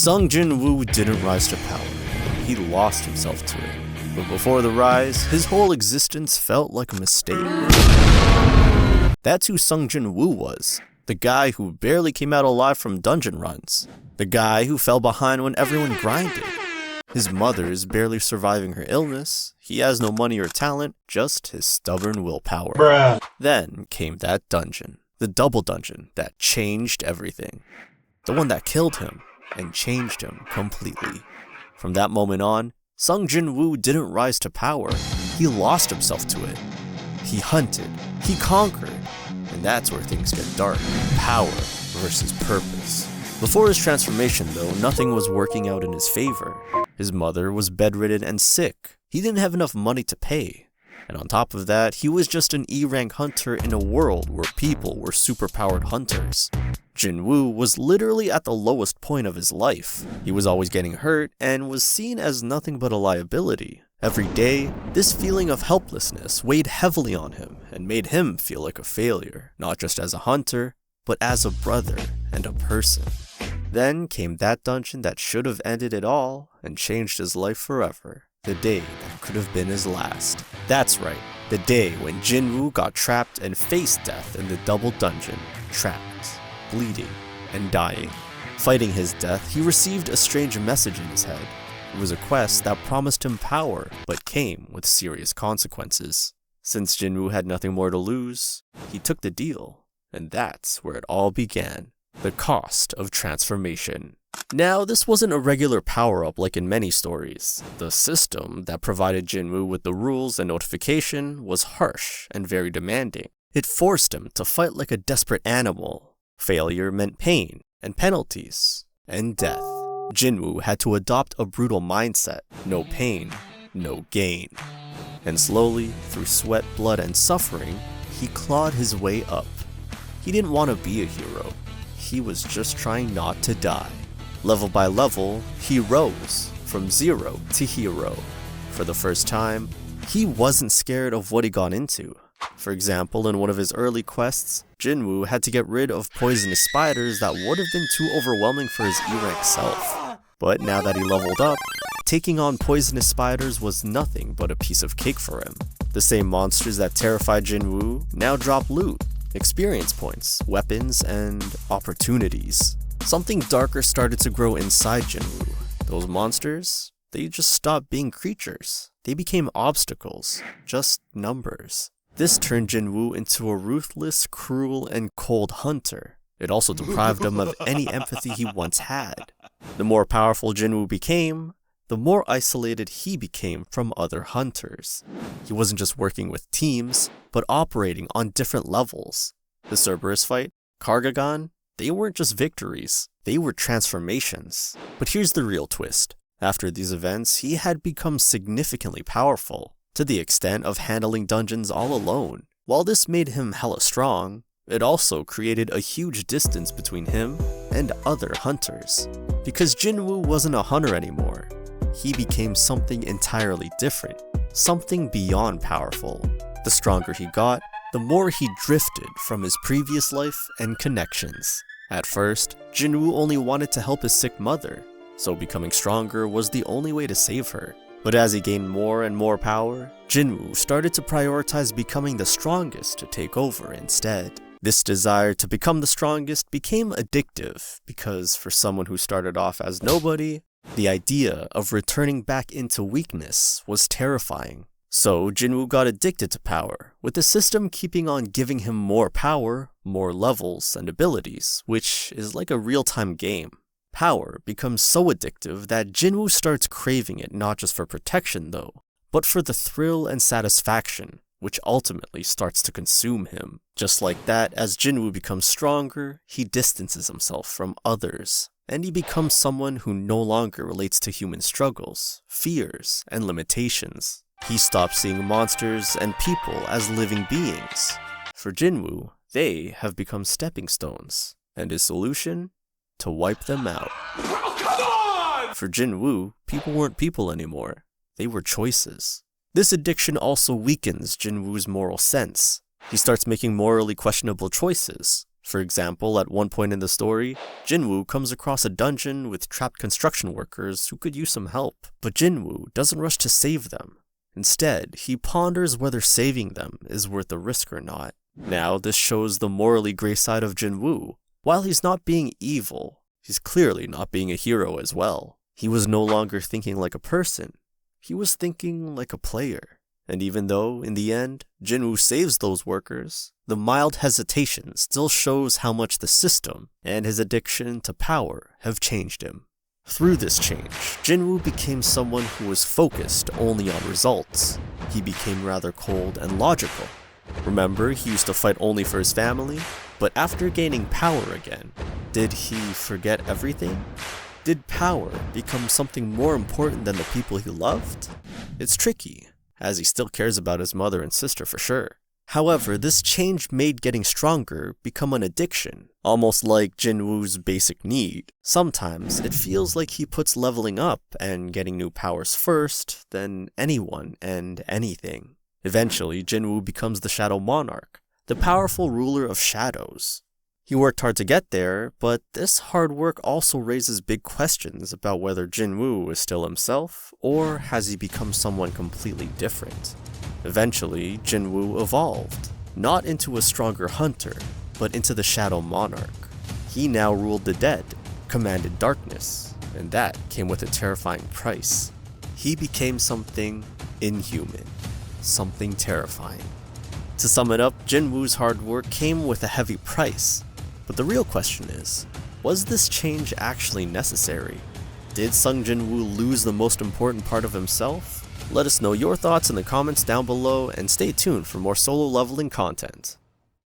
Sung Jin-woo didn't rise to power. He lost himself to it. But before the rise, his whole existence felt like a mistake. That's who Sung Jin-woo was. The guy who barely came out alive from dungeon runs. The guy who fell behind when everyone grinded. His mother is barely surviving her illness. He has no money or talent, just his stubborn willpower. Bruh. Then came that dungeon. The double dungeon that changed everything. The one that killed him and changed him completely. From that moment on, Sung Jin-woo didn't rise to power. He lost himself to it. He hunted. He conquered. And that's where things get dark. Power versus purpose. Before his transformation, though, nothing was working out in his favor. His mother was bedridden and sick. He didn't have enough money to pay. And on top of that, he was just an E-rank hunter in a world where people were superpowered hunters. Jin-woo was literally at the lowest point of his life. He was always getting hurt and was seen as nothing but a liability. Every day, this feeling of helplessness weighed heavily on him and made him feel like a failure, not just as a hunter, but as a brother and a person. Then came that dungeon that should have ended it all and changed his life forever. The day that could have been his last. That's right, the day when Jin-woo got trapped and faced death in the double dungeon. Trapped, bleeding, and dying. Fighting his death, he received a strange message in his head. It was a quest that promised him power, but came with serious consequences. Since Jin-woo had nothing more to lose, he took the deal. And that's where it all began. The cost of transformation. Now, this wasn't a regular power-up like in many stories. The system that provided Jin-woo with the rules and notification was harsh and very demanding. It forced him to fight like a desperate animal. Failure meant pain, and penalties, and death. Jin-woo had to adopt a brutal mindset. No pain, no gain. And slowly, through sweat, blood, and suffering, he clawed his way up. He didn't want to be a hero. He was just trying not to die. Level by level, he rose from zero to hero. For the first time, he wasn't scared of what he got into. For example, in one of his early quests, Jin-woo had to get rid of poisonous spiders that would have been too overwhelming for his E-rank self. But now that he leveled up, taking on poisonous spiders was nothing but a piece of cake for him. The same monsters that terrified Jin-woo now drop loot, experience points, weapons, and opportunities. Something darker started to grow inside Jin-woo. Those monsters, they just stopped being creatures. They became obstacles, just numbers. This turned Jin-woo into a ruthless, cruel, and cold hunter. It also deprived him of any empathy he once had. The more powerful Jin-woo became, the more isolated he became from other hunters. He wasn't just working with teams, but operating on different levels. The Cerberus fight, Kargagan, they weren't just victories, they were transformations. But here's the real twist. After these events, he had become significantly powerful, to the extent of handling dungeons all alone. While this made him hella strong, it also created a huge distance between him and other hunters. Because Jin-woo wasn't a hunter anymore, he became something entirely different, something beyond powerful. The stronger he got, the more he drifted from his previous life and connections. At first, Jin-woo only wanted to help his sick mother, so becoming stronger was the only way to save her. But as he gained more and more power, Jin-woo started to prioritize becoming the strongest to take over instead. This desire to become the strongest became addictive because for someone who started off as nobody, the idea of returning back into weakness was terrifying. So Jin-woo got addicted to power, with the system keeping on giving him more power, more levels, and abilities, which is like a real-time game. Power becomes so addictive that Jin-woo starts craving it not just for protection though, but for the thrill and satisfaction, which ultimately starts to consume him. Just like that, as Jin-woo becomes stronger, he distances himself from others, and he becomes someone who no longer relates to human struggles, fears, and limitations. He stops seeing monsters and people as living beings. For Jin-woo, they have become stepping stones, and his solution? To wipe them out. Oh, come on! For Jin-woo, people weren't people anymore. They were choices. This addiction also weakens Jin-woo's moral sense. He starts making morally questionable choices. For example, at one point in the story, Jinwoo comes across a dungeon with trapped construction workers who could use some help, but Jinwoo doesn't rush to save them. Instead, he ponders whether saving them is worth the risk or not. Now, this shows the morally gray side of Jinwoo. While he's not being evil, he's clearly not being a hero as well. He was no longer thinking like a person, he was thinking like a player. And even though, in the end, Jinwoo saves those workers, the mild hesitation still shows how much the system and his addiction to power have changed him. Through this change, Jinwoo became someone who was focused only on results. He became rather cold and logical. Remember, he used to fight only for his family, but after gaining power again, did he forget everything? Did power become something more important than the people he loved? It's tricky, as he still cares about his mother and sister for sure. However, this change made getting stronger become an addiction, almost like Jinwoo's basic need. Sometimes it feels like he puts leveling up and getting new powers first than anyone and anything. Eventually, Jinwoo becomes the Shadow Monarch, the powerful ruler of shadows. He worked hard to get there, but this hard work also raises big questions about whether Jinwoo is still himself, or has he become someone completely different. Eventually, Jinwoo evolved, not into a stronger hunter, but into the Shadow Monarch. He now ruled the dead, commanded darkness, and that came with a terrifying price. He became something inhuman, something terrifying. To sum it up, Jinwoo's hard work came with a heavy price. But the real question is, was this change actually necessary? Did Sung Jinwoo lose the most important part of himself? Let us know your thoughts in the comments down below and stay tuned for more solo leveling content.